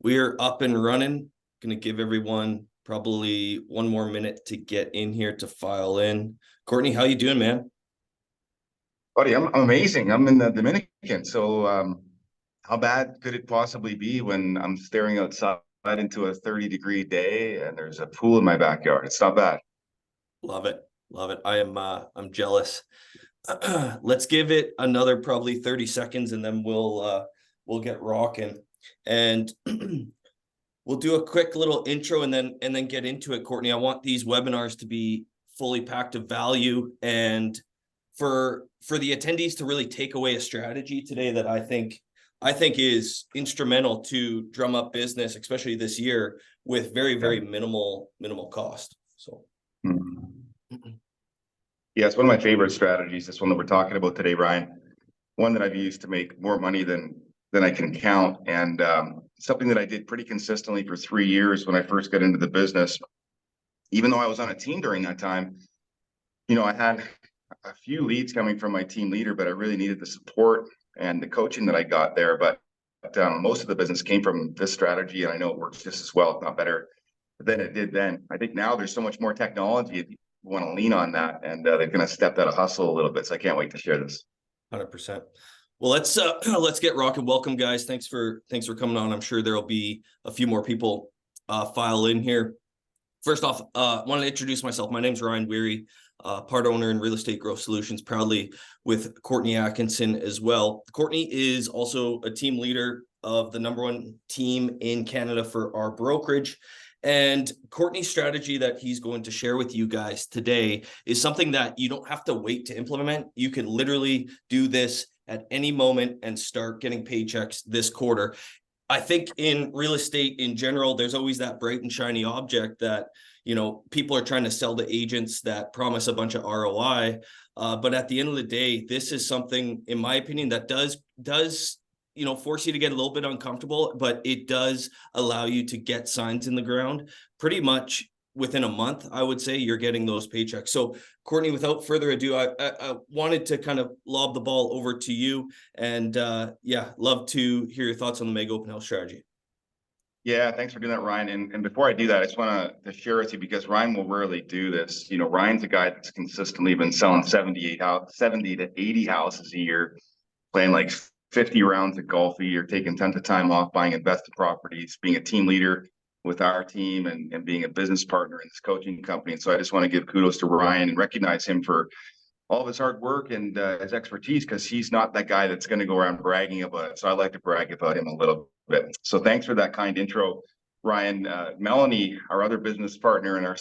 We're up and running. Going to give everyone probably one more minute to get in here to file in. Courtney, how you doing, man? Buddy, I'm amazing. I'm in the Dominican. How bad could it possibly be when I'm staring outside into a 30-degree day and there's a pool in my backyard? It's not bad. Love it. Love it. I'm jealous. Let's give it another probably 30 seconds and then we'll get rocking. And we'll do a quick little intro and then get into it, Courtney. I want these webinars to be fully packed of value and for the attendees to really take away a strategy today that I think is instrumental to drum up business, especially this year, with very, Yeah. very minimal cost. So Mhm. Yeah, it's one of my favorite strategies. This one that we're talking about today, Ryan. One that I've used to make more money than I can count, and something that I did pretty consistently for 3 years when I first got into the business. Even though I was on a team during that time, I had a few leads coming from my team leader, but I really needed the support and the coaching that I got there. But most of the business came from this strategy, and I know it works just as well, if not better, than it did then. I think now there's so much more technology. If you want to lean on that, and they've kind of stepped out of hustle a little bit. So I can't wait to share this. 100%. Well, let's get rocking. Welcome, guys. Thanks for coming on. I'm sure there'll be a few more people file in here. First off, I want to introduce myself. My name's Ryan Werre, part owner in Real Estate Growth Solutions, proudly with Courtney Atkinson as well. Courtney is also a team leader of the #1 team in Canada for our brokerage. And Courtney's strategy that he's going to share with you guys today is something that you don't have to wait to implement. You can literally do this at any moment and start getting paychecks this quarter. I think in real estate in general, there's always that bright and shiny object that, people are trying to sell to agents that promise a bunch of ROI. But at the end of the day, this is something, in my opinion, that does, force you to get a little bit uncomfortable, but it does allow you to get signs in the ground pretty much within a month. I would say you're getting those paychecks. So Courtney, without further ado, I wanted to kind of lob the ball over to you and love to hear your thoughts on the mega open house strategy. Yeah, thanks for doing that, Ryan. And before I do that, I just want to share with you, because Ryan will rarely do this. Ryan's a guy that's consistently been selling 70 to 80 houses a year, playing like 50 rounds of golf a year, taking tons of time off, buying invested properties, being a team leader with our team, and being a business partner in this coaching company. And so I just want to give kudos to Ryan and recognize him for all of his hard work and his expertise, because he's not that guy that's going to go around bragging about it. So I like to brag about him a little bit. So thanks for that kind intro, Ryan. Melanie, our other business partner and our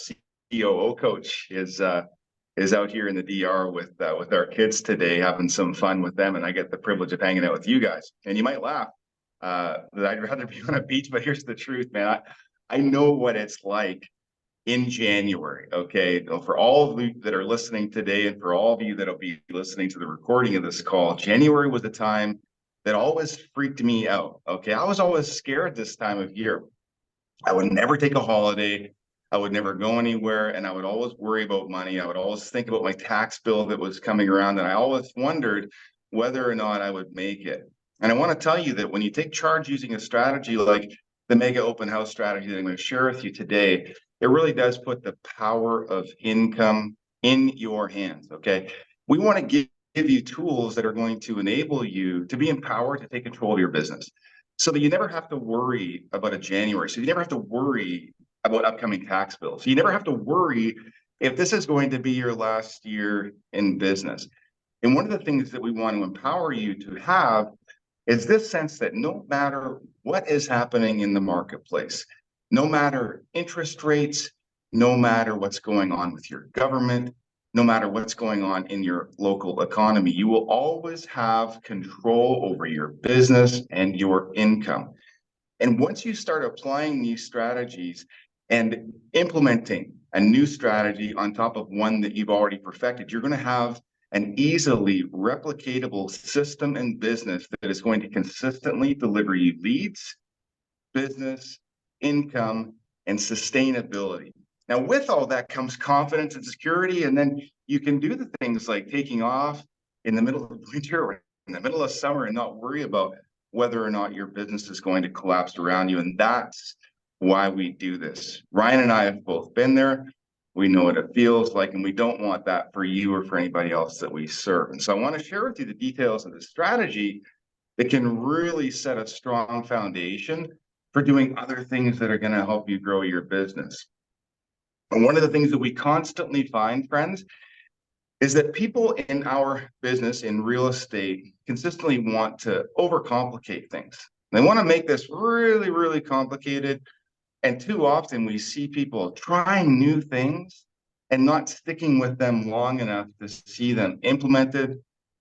COO coach, is out here in the DR with our kids today, having some fun with them, and I get the privilege of hanging out with you guys. And you might laugh that I'd rather be on a beach, but here's the truth, man. I know what it's like in January. Okay. For all of you that are listening today, and for all of you that'll be listening to the recording of this call, January was the time that always freaked me out. Okay. I was always scared this time of year. I would never take a holiday. I would never go anywhere. And I would always worry about money. I would always think about my tax bill that was coming around. And I always wondered whether or not I would make it. And I want to tell you that when you take charge using a strategy like the mega open house strategy that I'm going to share with you today, it really does put the power of income in your hands. Okay. We want to give you tools that are going to enable you to be empowered to take control of your business, so that you never have to worry about a January. So you never have to worry about upcoming tax bills. So you never have to worry if this is going to be your last year in business. And one of the things that we want to empower you to have is this sense that no matter what is happening in the marketplace, no matter interest rates, no matter what's going on with your government, no matter what's going on in your local economy, you will always have control over your business and your income. And once you start applying these strategies and implementing a new strategy on top of one that you've already perfected, you're going to have an easily replicatable system and business that is going to consistently deliver you leads, business, income, and sustainability. Now, with all that comes confidence and security, and then you can do the things like taking off in the middle of winter or in the middle of summer and not worry about whether or not your business is going to collapse around you. And that's why we do this. Ryan and I have both been there. We know what it feels like, and we don't want that for you or for anybody else that we serve. And so I want to share with you the details of the strategy that can really set a strong foundation for doing other things that are going to help you grow your business. And one of the things that we constantly find, friends, is that people in our business, in real estate, consistently want to overcomplicate things. They want to make this really, really complicated. And too often we see people trying new things and not sticking with them long enough to see them implemented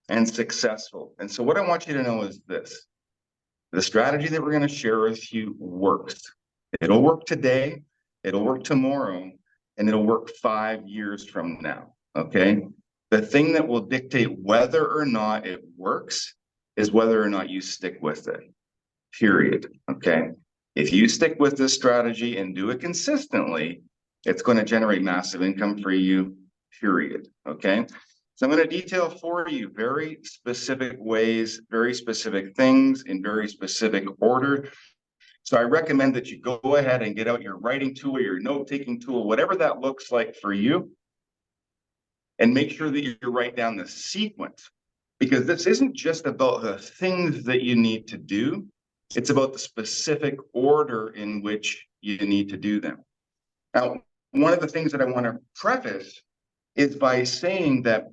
and successful. And so what I want you to know is this: the strategy that we're going to share with you works. It'll work today, it'll work tomorrow, and it'll work 5 years from now, okay? The thing that will dictate whether or not it works is whether or not you stick with it, period, okay? If you stick with this strategy and do it consistently, it's going to generate massive income for you, period, okay? So I'm going to detail for you very specific ways, very specific things in very specific order. So I recommend that you go ahead and get out your writing tool, your note-taking tool, whatever that looks like for you, and make sure that you write down the sequence, because this isn't just about the things that you need to do. It's about the specific order in which you need to do them. Now, one of the things that I want to preface is by saying that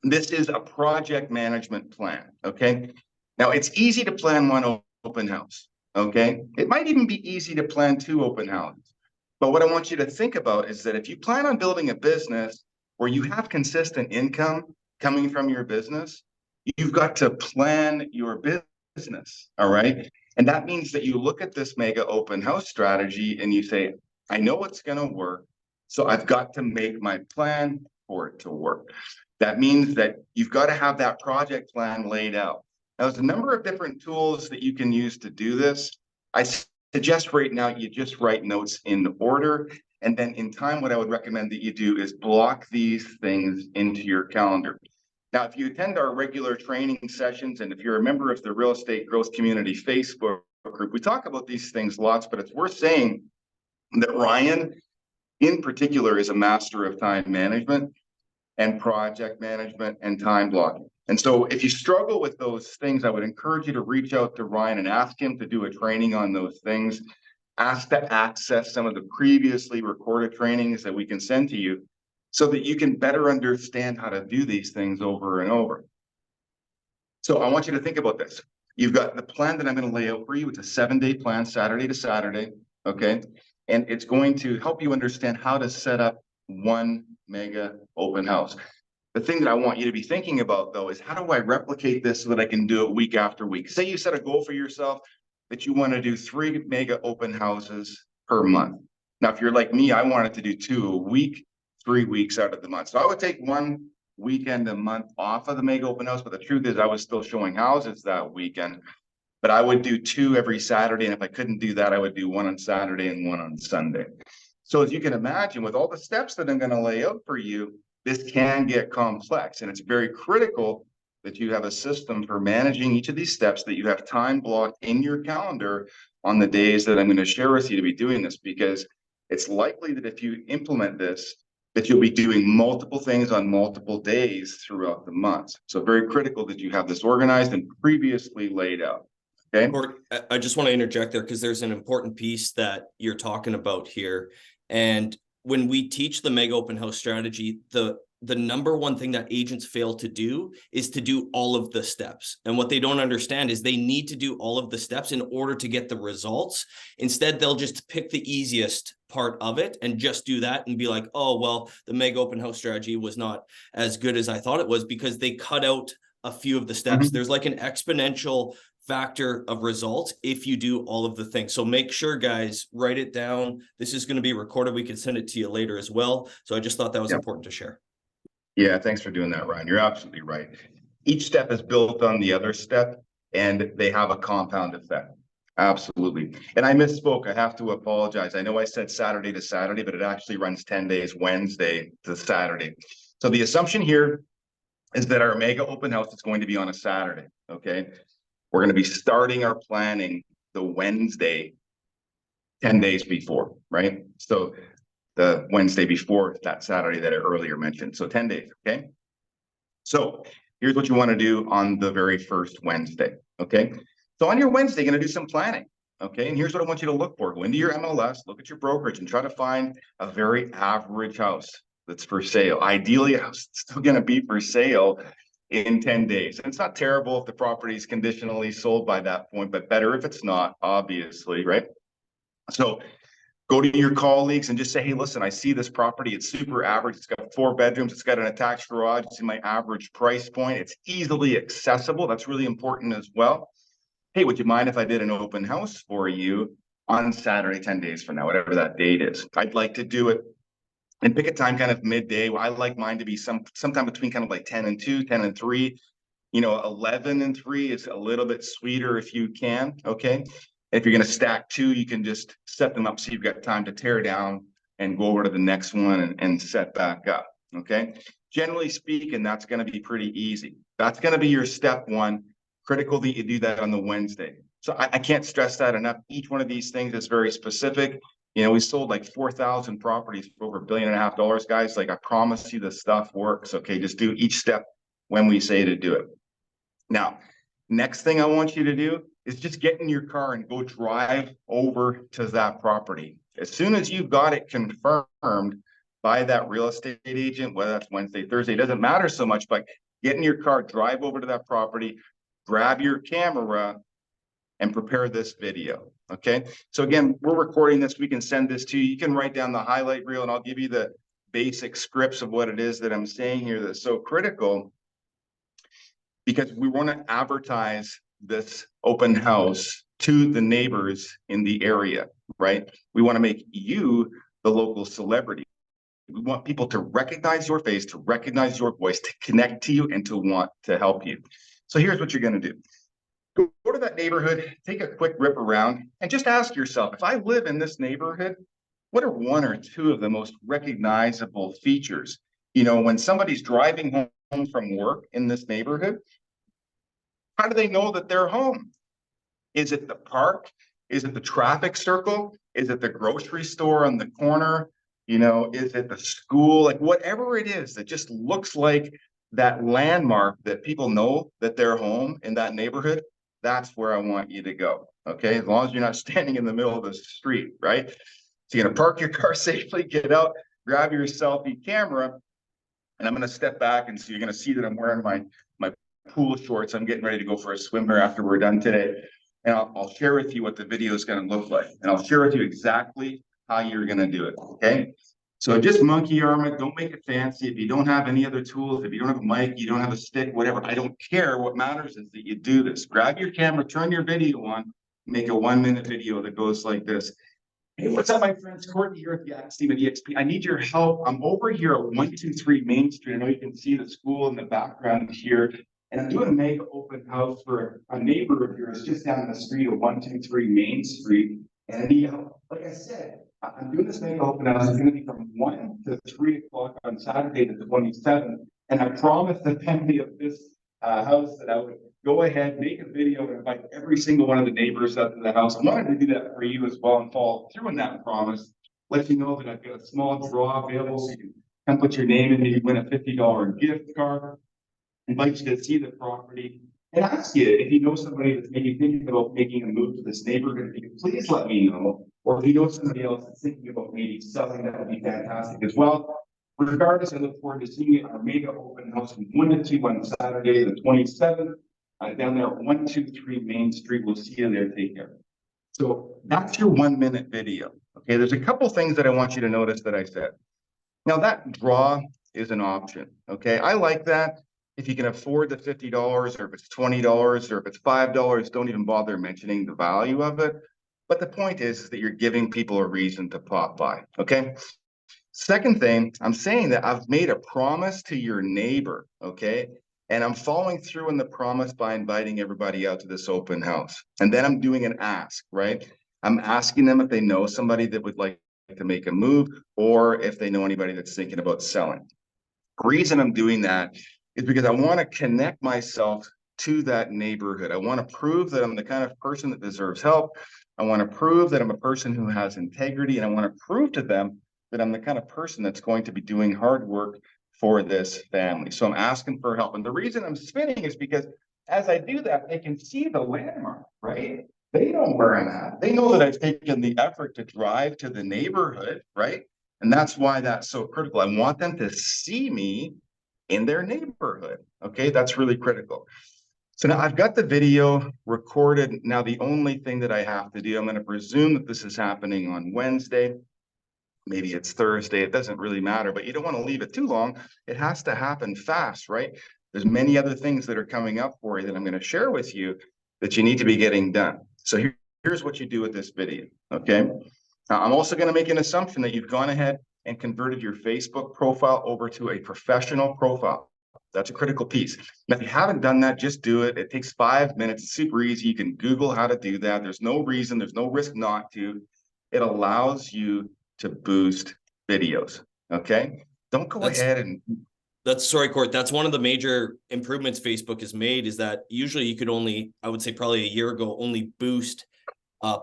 this is a project management plan, okay? Now, it's easy to plan one open house, okay? It might even be easy to plan 2 open houses. But what I want you to think about is that if you plan on building a business where you have consistent income coming from your business, you've got to plan your business, all right? And that means that you look at this mega open house strategy and you say, I know it's going to work, so I've got to make my plan for it to work. That means that you've got to have that project plan laid out. Now, there's a number of different tools that you can use to do this. I suggest right now you just write notes in order. And then in time, what I would recommend that you do is block these things into your calendar. Now, if you attend our regular training sessions, and if you're a member of the Real Estate Growth Community Facebook group, we talk about these things lots, but it's worth saying that Ryan, in particular, is a master of time management and project management and time blocking. And so if you struggle with those things, I would encourage you to reach out to Ryan and ask him to do a training on those things. Ask to access some of the previously recorded trainings that we can send to you so that you can better understand how to do these things over and over. So I want you to think about this. You've got the plan that I'm going to lay out for you. It's a 7-day plan, Saturday to Saturday, okay? And it's going to help you understand how to set up one mega open house. The thing that I want you to be thinking about, though, is how do I replicate this so that I can do it week after week? Say you set a goal for yourself that you want to do 3 mega open houses per month. Now, if you're like me, I wanted to do 2 a week, 3 weeks out of the month. So I would take 1 weekend a month off of the mega open house, but the truth is I was still showing houses that weekend. But I would do 2 every Saturday, and if I couldn't do that, I would do 1 on Saturday and 1 on Sunday. So as you can imagine, with all the steps that I'm going to lay out for you, this can get complex, and it's very critical that you have a system for managing each of these steps, that you have time blocked in your calendar on the days that I'm going to share with you to be doing this, because it's likely that if you implement this, that you'll be doing multiple things on multiple days throughout the month. So very critical that you have this organized and previously laid out. Okay. I just want to interject there because there's an important piece that you're talking about here. And when we teach the mega open house strategy, the number one thing that agents fail to do is to do all of the steps. And what they don't understand is they need to do all of the steps in order to get the results. Instead, they'll just pick the easiest part of it and just do that and be like, oh, well, the mega open house strategy was not as good as I thought it was, because they cut out a few of the steps. There's like an exponential factor of results if you do all of the things. So make sure, guys, write it down. This is going to be recorded. We can send it to you later as well. So I just thought that was important to share. Yeah, thanks for doing that, Ryan. You're absolutely right. Each step is built on the other step, and they have a compound effect. Absolutely. And I misspoke. I have to apologize. I know I said Saturday to Saturday, but it actually runs 10 days, Wednesday to Saturday. So the assumption here is that our mega open house is going to be on a Saturday, okay? We're going to be starting our planning the Wednesday, 10 days before, right? So the Wednesday before that Saturday that I earlier mentioned. So 10 days, okay? So here's what you want to do on the very first Wednesday, okay? So on your Wednesday, you're going to do some planning, okay? And here's what I want you to look for. Go into your MLS, look at your brokerage, and try to find a very average house that's for sale. Ideally, a house that's still going to be for sale in 10 days. And it's not terrible if the property is conditionally sold by that point, but better if it's not, obviously, right? So go to your colleagues and just say, hey, listen, I see this property. It's super average. It's got 4 bedrooms. It's got an attached garage. It's in my average price point. It's easily accessible. That's really important as well. Hey, would you mind if I did an open house for you on Saturday, 10 days from now, whatever that date is? I'd like to do it and pick a time kind of midday. I like mine to be sometime between kind of like 10 and 2, 10 and 3. 11 and 3 is a little bit sweeter if you can, okay? If you're going to stack 2, you can just set them up so you've got time to tear down and go over to the next one and set back up, okay? Generally speaking, that's going to be pretty easy. That's going to be your step 1. Critical that you do that on the Wednesday. So I can't stress that enough. Each one of these things is very specific. We sold like 4,000 properties for over $1.5 billion, guys. Like, I promise you this stuff works, okay? Just do each step when we say to do it. Now, next thing I want you to do is just get in your car and go drive over to that property. As soon as you've got it confirmed by that real estate agent, whether that's Wednesday, Thursday, it doesn't matter so much, but get in your car, drive over to that property, grab your camera, and prepare this video, okay? So again, we're recording this. We can send this to you. You can write down the highlight reel, and I'll give you the basic scripts of what it is that I'm saying here that's so critical, because we want to advertise this open house to the neighbors in the area, right? We want to make you the local celebrity. We want people to recognize your face, to recognize your voice, to connect to you, and to want to help you. So here's what you're going to do. Go to that neighborhood, take a quick rip around, and just ask yourself, if I live in this neighborhood, what are 1 or 2 of the most recognizable features? When somebody's driving home from work in this neighborhood, how do they know that they're home? Is it the park? Is it the traffic circle? Is it the grocery store on the corner? Is it the school? Like, whatever it is that just looks like that landmark that people know that they're home in that neighborhood, that's where I want you to go, okay? As long as you're not standing in the middle of the street, right? So you're going to park your car safely, get out, grab your selfie camera, and I'm going to step back, and so you're going to see that I'm wearing my pool shorts. I'm getting ready to go for a swim here after we're done today. And I'll share with you what the video is going to look like. And I'll share with you exactly how you're going to do it, okay? So just monkey arm it. Don't make it fancy. If you don't have any other tools, if you don't have a mic, you don't have a stick, whatever, I don't care. What matters is that you do this. Grab your camera, turn your video on, make a 1-minute video that goes like this. Hey, what's up, my friends? Courtney here at the Atkinson at EXP. I need your help. I'm over here at 123 Main Street. I know you can see the school in the background here. And I'm doing a mega open house for a neighbor of yours just down the street of 123 Main Street. And like I said, I'm doing this mega open house. It's going to be from 1 to 3 o'clock on Saturday, the 27th. And I promised the family of this house that I would go ahead, make a video, and invite every single one of the neighbors up to the house. I wanted to do that for you as well and follow through on that promise. Let you know that I've got a small draw available so you can come put your name in, maybe win a $50 gift card. Invite you to see the property and ask you if you know somebody that's maybe thinking about making a move to this neighborhood. If you could please let me know, or if you know somebody else that's thinking about maybe selling, that would be fantastic as well. Regardless, I look forward to seeing you at our mega open house from 1 to 2 on Saturday, the 27th, down there at 123 Main Street. We'll see you there. Take care. So that's your 1-minute video. Okay, there's a couple things that I want you to notice that I said. Now, that draw is an option. Okay, I like that. If you can afford the $50, or if it's $20, or if it's $5, don't even bother mentioning the value of it. But the point is that you're giving people a reason to pop by, okay? Second thing, I'm saying that I've made a promise to your neighbor, okay? And I'm following through on the promise by inviting everybody out to this open house. And then I'm doing an ask, right? I'm asking them if they know somebody that would like to make a move, or if they know anybody that's thinking about selling. The reason I'm doing that is because I want to connect myself to that neighborhood. I want to prove that I'm the kind of person that deserves help. I want to prove that I'm a person who has integrity, and I want to prove to them that I'm the kind of person that's going to be doing hard work for this family. So I'm asking for help. And the reason I'm spinning is because as I do that, they can see the landmark, right? They know where I'm at. They know that I've taken the effort to drive to the neighborhood, right? And that's why that's so critical. I want them to see me in their neighborhood. Okay, that's really critical. So now I've got the video recorded. Now, the only thing that I have to do, I'm going to presume that this is happening on Wednesday. Maybe it's Thursday. It doesn't really matter, but you don't want to leave it too long. It has to happen fast, right? There's many other things that are coming up for you that I'm going to share with you that you need to be getting done. So here's what you do with this video, okay? Now, I'm also going to make an assumption that you've gone ahead and converted your Facebook profile over to a professional profile. That's a critical piece. Now, if you haven't done that, just do it. It takes 5 minutes. It's super easy. You can Google how to do that. There's no reason, there's no risk not to. It allows you to boost videos. Okay. Don't go ahead and sorry, Court. That's one of the major improvements Facebook has made, is that usually you could only, I would say probably a year ago, only boost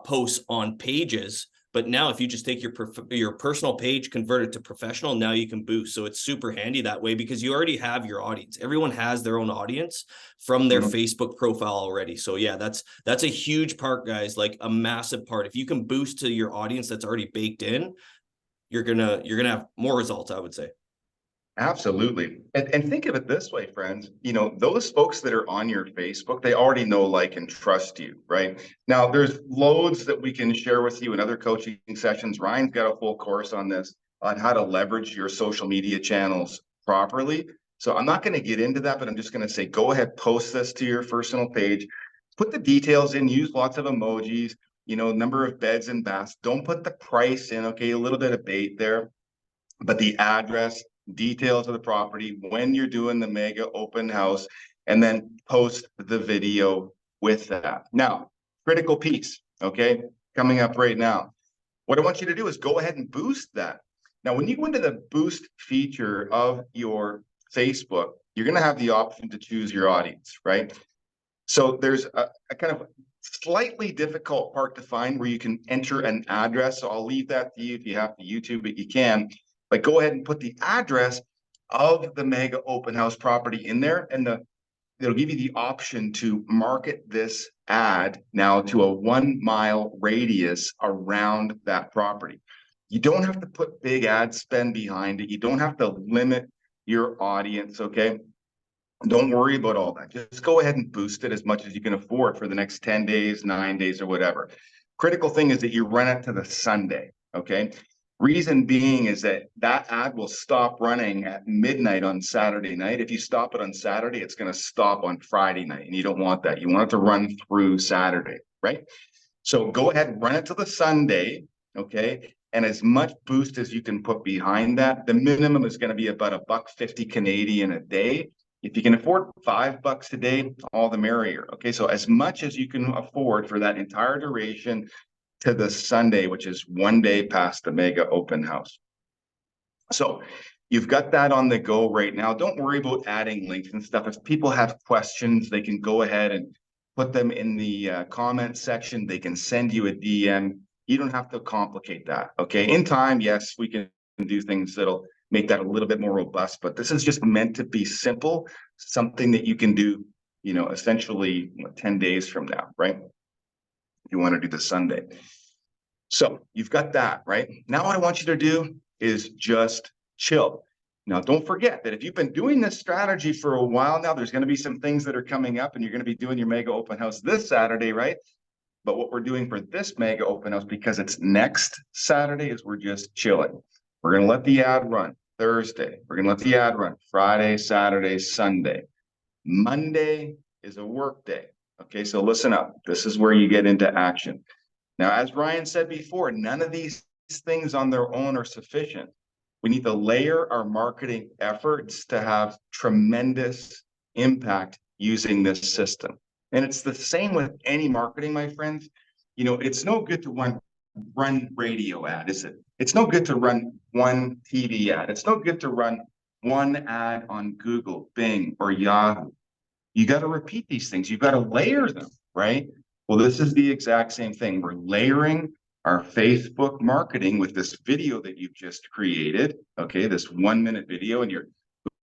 posts on pages. But now if you just take your personal page, convert it to professional, now you can boost. So it's super handy that way because you already have your audience. Everyone has their own audience from their Facebook profile already. So yeah, that's a huge part, guys, like a massive part. If you can boost to your audience that's already baked in, you're gonna have more results, I would say. Absolutely. And think of it this way, friends. You know, those folks that are on your Facebook, they already know, like, and trust you, right? Now, there's loads that we can share with you in other coaching sessions. Ryan's got a full course on this, on how to leverage your social media channels properly. So I'm not going to get into that, but I'm just going to say, go ahead, post this to your personal page, put the details in, use lots of emojis, you know, number of beds and baths. Don't put the price in, okay? A little bit of bait there, but the address, details of the property, when you're doing the mega open house, and then post the video with that. Now, critical piece, okay, coming up right now. What I want you to do is go ahead and boost that. Now, when you go into the boost feature of your Facebook, you're going to have the option to choose your audience, right? So there's a kind of slightly difficult part to find where you can enter an address. So I'll leave that to you. If you have to YouTube it, you can. But go ahead and put the address of the mega open house property in there, and it'll give you the option to market this ad now to a 1 mile radius around that property. You don't have to put big ad spend behind it. You don't have to limit your audience, okay? Don't worry about all that. Just go ahead and boost it as much as you can afford for the next 10 days, 9 days, or whatever. Critical thing is that you run it to the Sunday, okay? Reason being is that ad will stop running at midnight on Saturday night. If you stop it on Saturday, it's going to stop on Friday night, and you don't want that. You want it to run through Saturday, right? So go ahead and run it to the Sunday, okay? And as much boost as you can put behind that. The minimum is going to be about $1.50 Canadian a day. If you can afford $5 a day, all the merrier. Okay, so as much as you can afford for that entire duration to the Sunday, which is 1 day past the mega open house. So you've got that on the go right now. Don't worry about adding links and stuff. If people have questions, they can go ahead and put them in the comment section. They can send you a DM. You don't have to complicate that. Okay, in time, yes, we can do things that'll make that a little bit more robust, but this is just meant to be simple, something that you can do, you know, essentially 10 days from now, right? If you want to do the Sunday. So you've got that, right? Now what I want you to do is just chill. Now, don't forget that if you've been doing this strategy for a while now, there's going to be some things that are coming up, and you're going to be doing your mega open house this Saturday, right? But what we're doing for this mega open house, because it's next Saturday, is we're just chilling. We're going to let the ad run Thursday. We're going to let the ad run Friday, Saturday, Sunday. Monday is a work day. Okay, so listen up. This is where you get into action. Now, as Ryan said before, none of these things on their own are sufficient. We need to layer our marketing efforts to have tremendous impact using this system. And it's the same with any marketing, my friends. You know, it's no good to run radio ad, is it? It's no good to run one TV ad. It's no good to run one ad on Google, Bing, or Yahoo. You got to repeat these things. You've got to layer them, right? Well, this is the exact same thing. We're layering our Facebook marketing with this video that you've just created. Okay, this 1-minute video, and you're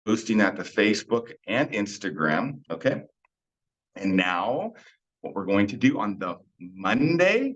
boosting that to Facebook and Instagram. Okay. And now what we're going to do on the Monday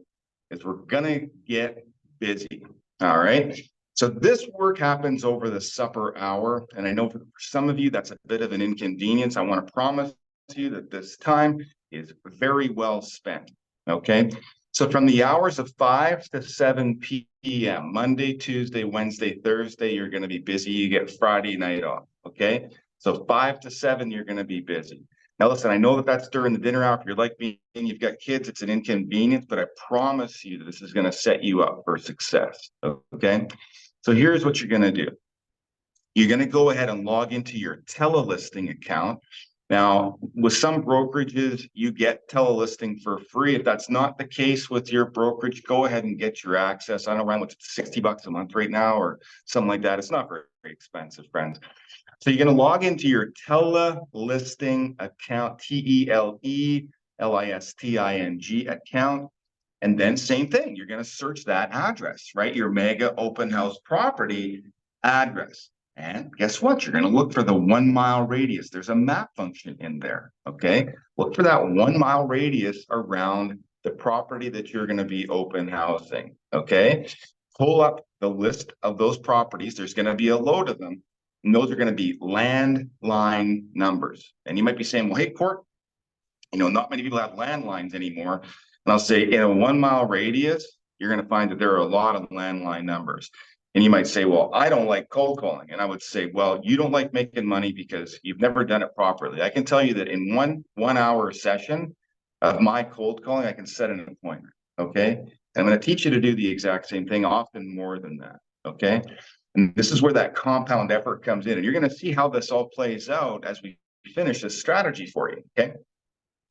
is we're going to get busy. All right. So this work happens over the supper hour. And I know for some of you, that's a bit of an inconvenience. I want to promise you that this time is very well spent. Okay. So from the hours of 5 to 7 p.m., Monday, Tuesday, Wednesday, Thursday, you're going to be busy. You get Friday night off. Okay. So 5 to 7, you're going to be busy. Now, listen, I know that that's during the dinner hour. If you're like me and you've got kids, it's an inconvenience, but I promise you that this is going to set you up for success. Okay. So here's what you're going to do. You're going to go ahead and log into your telelisting account. Now, with some brokerages, you get telelisting for free. If that's not the case with your brokerage, go ahead and get your access. I don't know around what's $60 a month right now or something like that. It's not very expensive, friends. So you're going to log into your telelisting account, TELELISTING account. And then same thing, you're going to search that address, right? Your mega open house property address. And guess what? You're going to look for the 1 mile radius. There's a map function in there. Okay. Look for that 1 mile radius around the property that you're going to be open housing. Okay. Pull up the list of those properties. There's going to be a load of them. And those are going to be landline numbers. And you might be saying, well, hey, Court, not many people have landlines anymore. And I'll say in a 1 mile radius, you're going to find that there are a lot of landline numbers. And you might say, well, I don't like cold calling. And I would say, well, you don't like making money because you've never done it properly. I can tell you that in one hour session of my cold calling, I can set an appointment. Okay. And I'm going to teach you to do the exact same thing, often more than that. Okay. And this is where that compound effort comes in. And you're going to see how this all plays out as we finish this strategy for you. Okay.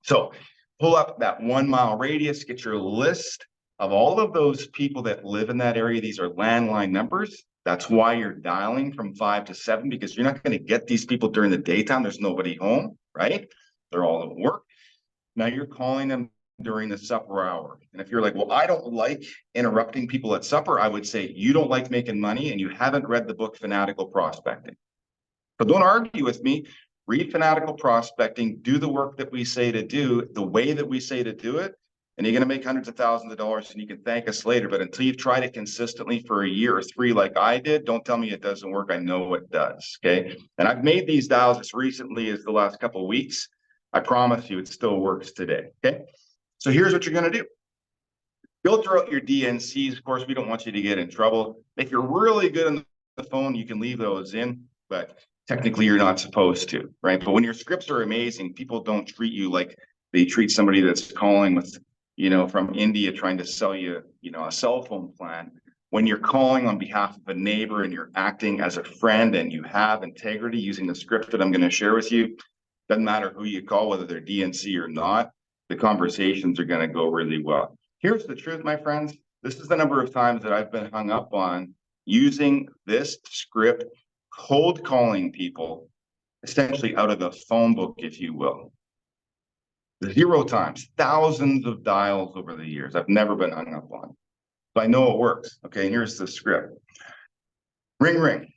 So pull up that 1 mile radius, get your list of all of those people that live in that area. These are landline numbers. That's why you're dialing from 5 to 7, because you're not going to get these people during the daytime. There's nobody home, right? They're all at work. Now you're calling them during the supper hour. And if you're like, well, I don't like interrupting people at supper, I would say you don't like making money and you haven't read the book Fanatical Prospecting. But don't argue with me. Read Fanatical Prospecting, do the work that we say to do, the way that we say to do it, and you're going to make hundreds of thousands of dollars and you can thank us later. But until you've tried it consistently for a year or 3 like I did, don't tell me it doesn't work. I know it does. Okay. And I've made these dials as recently as the last couple of weeks. I promise you it still works today. Okay. So here's what you're going to do. Filter out your DNCs. Of course, we don't want you to get in trouble. If you're really good on the phone, you can leave those in, but technically you're not supposed to, right? But when your scripts are amazing, people don't treat you like they treat somebody that's calling with, from India trying to sell you, a cell phone plan. When you're calling on behalf of a neighbor and you're acting as a friend and you have integrity using the script that I'm going to share with you, doesn't matter who you call, whether they're DNC or not, the conversations are going to go really well. Here's the truth, my friends. This is the number of times that I've been hung up on using this script, cold calling people, essentially out of the phone book, if you will. 0 times, thousands of dials over the years. I've never been hung up on. But I know it works. Okay, and here's the script. Ring, ring.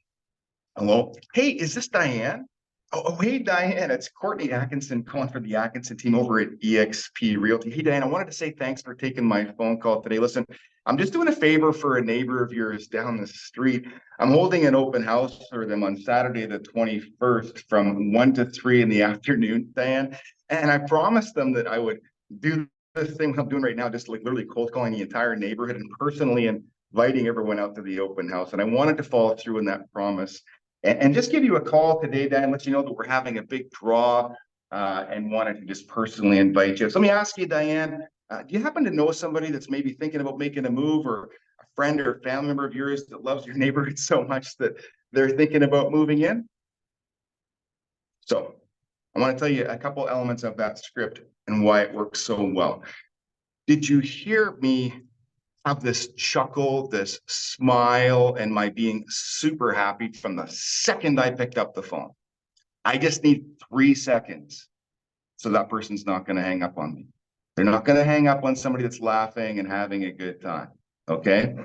Hello. Hey, is this Diane? Oh, hey, Diane, it's Courtney Atkinson calling for the Atkinson team over at eXp Realty. Hey, Diane, I wanted to say thanks for taking my phone call today. Listen, I'm just doing a favor for a neighbor of yours down the street. I'm holding an open house for them on Saturday, the 21st from 1 to 3 in the afternoon, Diane. And I promised them that I would do this thing I'm doing right now, just like literally cold calling the entire neighborhood and personally inviting everyone out to the open house. And I wanted to follow through in that promise. And just give you a call today, Dan, let you know that we're having a big draw and wanted to just personally invite you. So let me ask you, Diane, do you happen to know somebody that's maybe thinking about making a move, or a friend or family member of yours that loves your neighborhood so much that they're thinking about moving in? So I want to tell you a couple elements of that script and why it works so well. Did you hear me have this chuckle, this smile, and my being super happy from the second I picked up the phone? I just need 3 seconds So that person's not going to hang up on me. They're not going to hang up on somebody that's laughing and having a good time. Okay.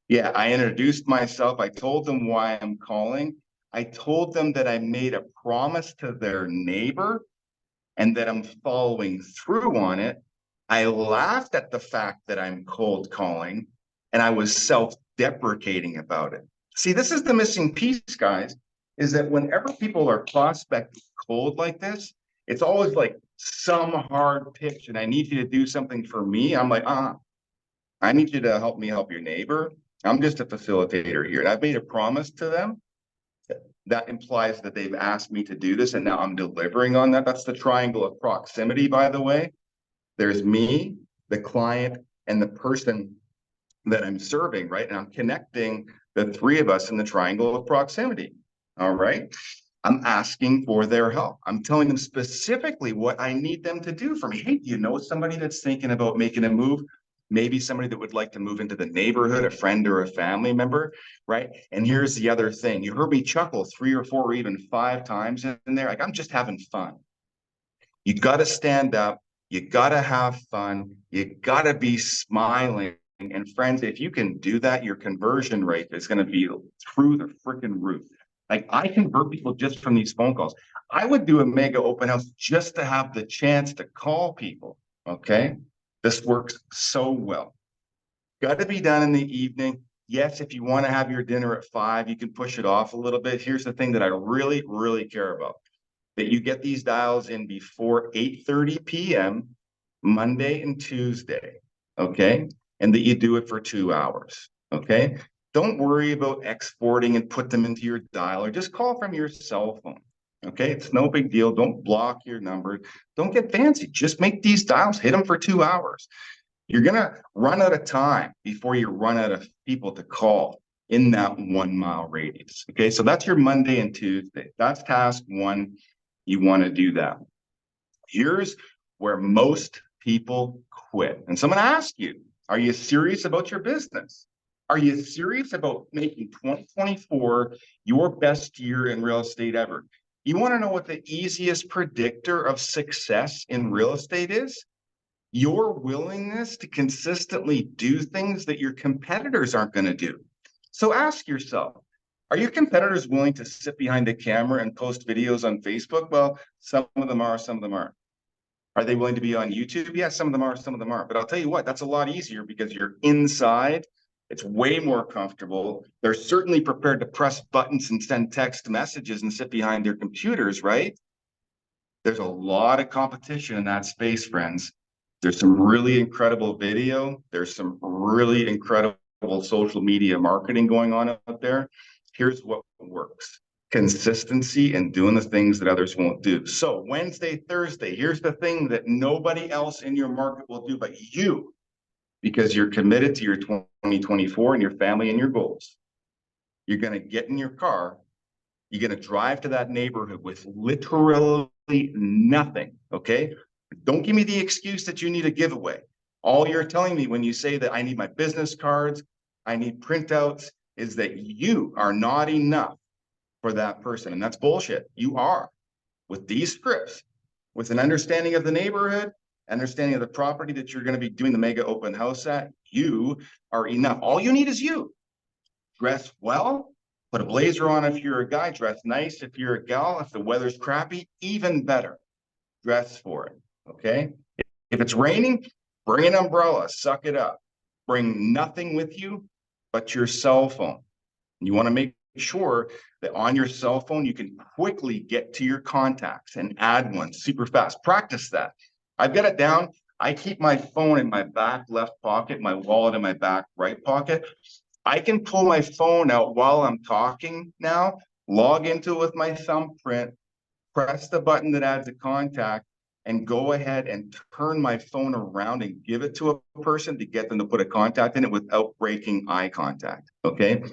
Yeah, I introduced myself. I told them why I'm calling. I told them that I made a promise to their neighbor and that I'm following through on it. I laughed at the fact that I'm cold calling, and I was self-deprecating about it. See, this is the missing piece, guys, is that whenever people are prospecting cold like this, it's always like some hard pitch and I need you to do something for me. I'm like, I need you to help me help your neighbor. I'm just a facilitator here. And I've made a promise to them. That implies that they've asked me to do this and now I'm delivering on that. That's the triangle of proximity, by the way. There's me, the client, and the person that I'm serving, right? And I'm connecting the three of us in the triangle of proximity. All right. I'm asking for their help. I'm telling them specifically what I need them to do for me. Hey, do you know somebody that's thinking about making a move? Maybe somebody that would like to move into the neighborhood, a friend or a family member, right? And here's the other thing. You heard me chuckle 3 or 4 or even 5 times in there. Like, I'm just having fun. You got to stand up. You got to have fun. You got to be smiling. And friends, if you can do that, your conversion rate is going to be through the freaking roof. Like, I convert people just from these phone calls. I would do a mega open house just to have the chance to call people. Okay. This works so well. Got to be done in the evening. Yes, if you want to have your dinner at 5, you can push it off a little bit. Here's the thing that I really, really care about. That you get these dials in before 8:30 p.m. Monday and Tuesday. Okay. And that you do it for 2 hours. Okay. Don't worry about exporting and put them into your dialer. Just call from your cell phone. Okay. It's no big deal. Don't block your number. Don't get fancy. Just make these dials, hit them for 2 hours. You're going to run out of time before you run out of people to call in that 1 mile radius. Okay. So that's your Monday and Tuesday. That's task 1. You want to do that. Here's where most people quit. And so I'm going to ask you, are you serious about your business? Are you serious about making 2024 your best year in real estate ever? You want to know what the easiest predictor of success in real estate is? Your willingness to consistently do things that your competitors aren't going to do. So ask yourself, are your competitors willing to sit behind a camera and post videos on Facebook? Well, some of them are, some of them aren't. Are they willing to be on YouTube? Yeah, some of them are, some of them aren't. But I'll tell you what, that's a lot easier because you're inside. It's way more comfortable. They're certainly prepared to press buttons and send text messages and sit behind their computers, right? There's a lot of competition in that space, friends. There's some really incredible video. There's some really incredible social media marketing going on out there. Here's what works. Consistency and doing the things that others won't do. So Wednesday, Thursday, here's the thing that nobody else in your market will do but you, because you're committed to your 2024 and your family and your goals. You're going to get in your car. You're going to drive to that neighborhood with literally nothing. Okay. Don't give me the excuse that you need a giveaway. All you're telling me when you say that I need my business cards, I need printouts, is that you are not enough for that person. And that's bullshit. You are. With these scripts, with an understanding of the neighborhood, understanding of the property that you're going to be doing the mega open house at, you are enough. All you need is you. Dress well, put a blazer on if you're a guy, dress nice if you're a gal. If the weather's crappy, even better. Dress for it. Okay. If it's raining, bring an umbrella, suck it up. Bring nothing with you but your cell phone. You want to make sure that on your cell phone, you can quickly get to your contacts and add one super fast. Practice that. I've got it down. I keep my phone in my back left pocket, my wallet in my back right pocket. I can pull my phone out while I'm talking now, log into it with my thumbprint, press the button that adds a contact, and go ahead and turn my phone around and give it to a person to get them to put a contact in it without breaking eye contact. Okay.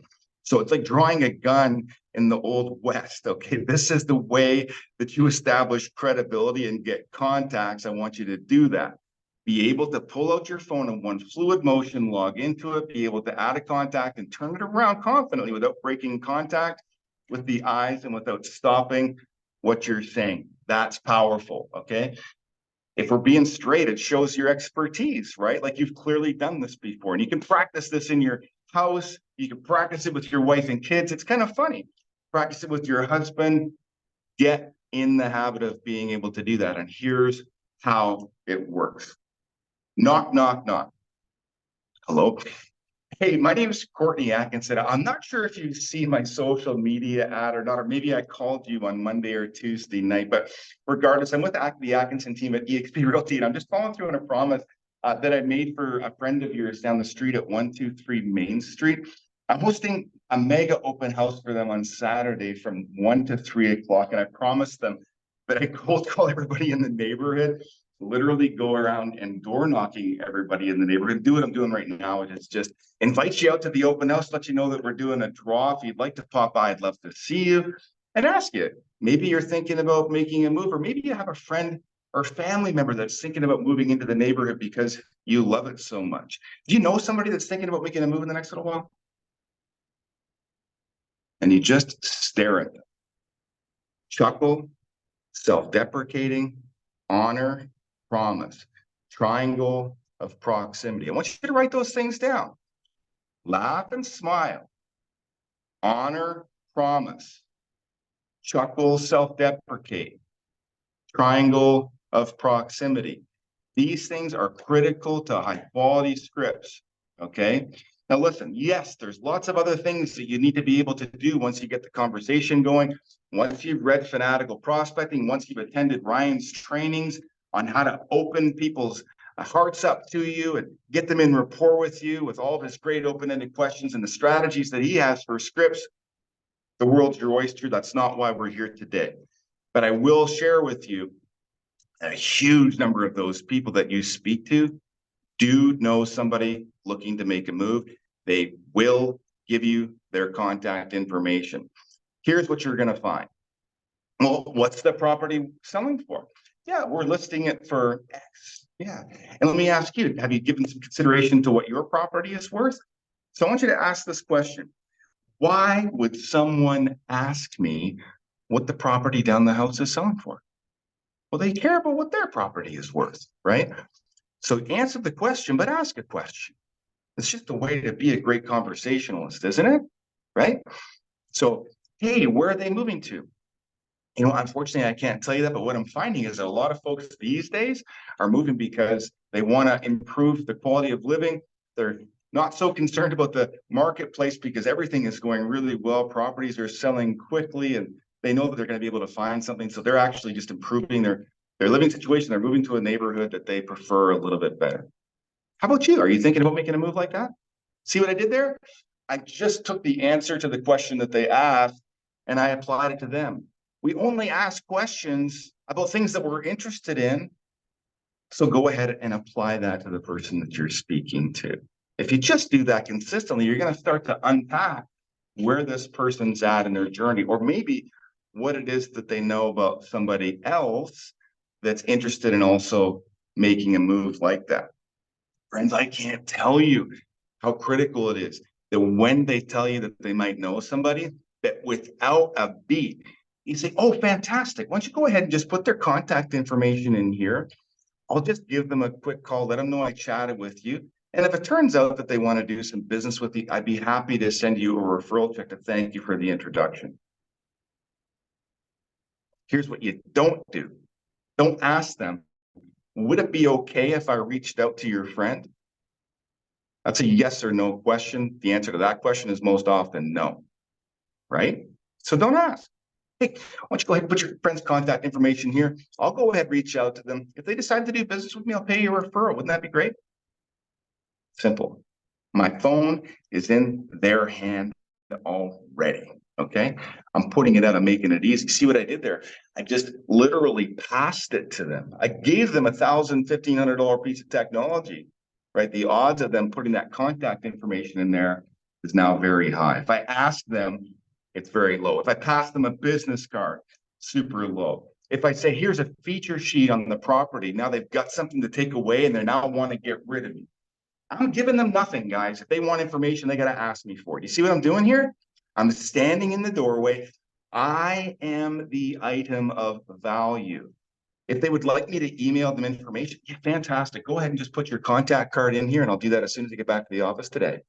So it's like drawing a gun in the Old West. Okay. This is the way that you establish credibility and get contacts. I want you to do that. Be able to pull out your phone in one fluid motion, log into it, be able to add a contact and turn it around confidently without breaking contact with the eyes and without stopping what you're saying. That's powerful. Okay. If we're being straight, it shows your expertise, right? Like you've clearly done this before, and you can practice this in your house. You can practice it with your wife and kids. It's kind of funny. Practice it with your husband. Get in the habit of being able to do that. And here's how it works. Knock, knock, knock. Hello. Hey, my name is Courtney Atkinson. I'm not sure if you've seen my social media ad or not, or maybe I called you on Monday or Tuesday night, but regardless, I'm with the Atkinson team at eXp Realty, and I'm just following through on a promise that I made for a friend of yours down the street at 123 Main Street. I'm hosting a mega open house for them on Saturday from 1 to 3 o'clock, and I promised them that I cold call everybody in the neighborhood, literally go around and door knocking everybody in the neighborhood. Do what I'm doing right now. It's just invite you out to the open house, let you know that we're doing a draw. If you'd like to pop by, I'd love to see you and ask you. Maybe you're thinking about making a move, or maybe you have a friend or family member that's thinking about moving into the neighborhood because you love it so much. Do you know somebody that's thinking about making a move in the next little while? And you just stare at them. Chuckle, self-deprecating, honor, promise, triangle of proximity. I want you to write those things down. Laugh and smile. Honor, promise. Chuckle, self-deprecate. Triangle of proximity. These things are critical to high quality scripts. Okay. Now listen, yes, there's lots of other things that you need to be able to do once you get the conversation going. Once you've read Fanatical Prospecting, once you've attended Ryan's trainings on how to open people's hearts up to you and get them in rapport with you with all of his great open-ended questions and the strategies that he has for scripts, the world's your oyster. That's not why we're here today. But I will share with you a huge number of those people that you speak to do know somebody looking to make a move. They will give you their contact information. Here's what you're going to find. Well, what's the property selling for? Yeah, we're listing it for X. Yeah. And let me ask you, have you given some consideration to what your property is worth? So I want you to ask this question. Why would someone ask me what the property down the house is selling for? Well, they care about what their property is worth, right? So answer the question, but ask a question. It's just a way to be a great conversationalist, isn't it? Right? So, hey, where are they moving to? You know, unfortunately, I can't tell you that, but what I'm finding is that a lot of folks these days are moving because they want to improve the quality of living. They're not so concerned about the marketplace because everything is going really well. Properties are selling quickly and they know that they're going to be able to find something. So they're actually just improving their living situation. They're moving to a neighborhood that they prefer a little bit better. How about you? Are you thinking about making a move like that? See what I did there? I just took the answer to the question that they asked and I applied it to them. We only ask questions about things that we're interested in. So go ahead and apply that to the person that you're speaking to. If you just do that consistently, you're going to start to unpack where this person's at in their journey, or maybe what it is that they know about somebody else that's interested in also making a move like that. Friends, I can't tell you how critical it is that when they tell you that they might know somebody, that without a beat, you say, oh, fantastic. Why don't you go ahead and just put their contact information in here? I'll just give them a quick call, let them know I chatted with you. And if it turns out that they want to do some business with you, I'd be happy to send you a referral check to thank you for the introduction. Here's what you don't do. Don't ask them, would it be okay if I reached out to your friend? That's a yes or no question. The answer to that question is most often no, right? So don't ask. Hey, why don't you go ahead and put your friend's contact information here? I'll go ahead and reach out to them. If they decide to do business with me, I'll pay you a referral. Wouldn't that be great? Simple. My phone is in their hand already. Okay. I'm putting it out. I'm making it easy. See what I did there? I just literally passed it to them. I gave them $1,000, $1,500 piece of technology, right? The odds of them putting that contact information in there is now very high. If I ask them, it's very low. If I pass them a business card, super low. If I say, here's a feature sheet on the property, now they've got something to take away and they now want to get rid of me. I'm giving them nothing, guys. If they want information, they got to ask me for it. You see what I'm doing here? I'm standing in the doorway. I am the item of value. If they would like me to email them information, yeah, fantastic. Go ahead and just put your contact card in here, and I'll do that as soon as I get back to the office today.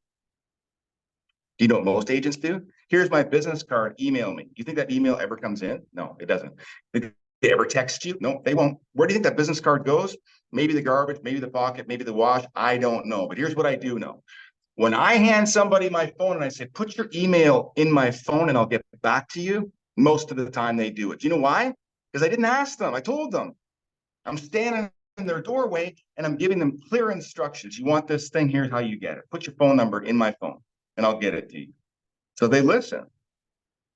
Do you know what most agents do? Here's my business card, email me. Do you think that email ever comes in? No, it doesn't. Did they ever text you? No, they won't. Where do you think that business card goes? Maybe the garbage, maybe the pocket, maybe the wash. I don't know. But here's what I do know. When I hand somebody my phone and I say, put your email in my phone and I'll get back to you, most of the time they do it. Do you know why? Because I didn't ask them. I told them. I'm standing in their doorway and I'm giving them clear instructions. You want this thing? Here's how you get it. Put your phone number in my phone and I'll get it to you. So they listen.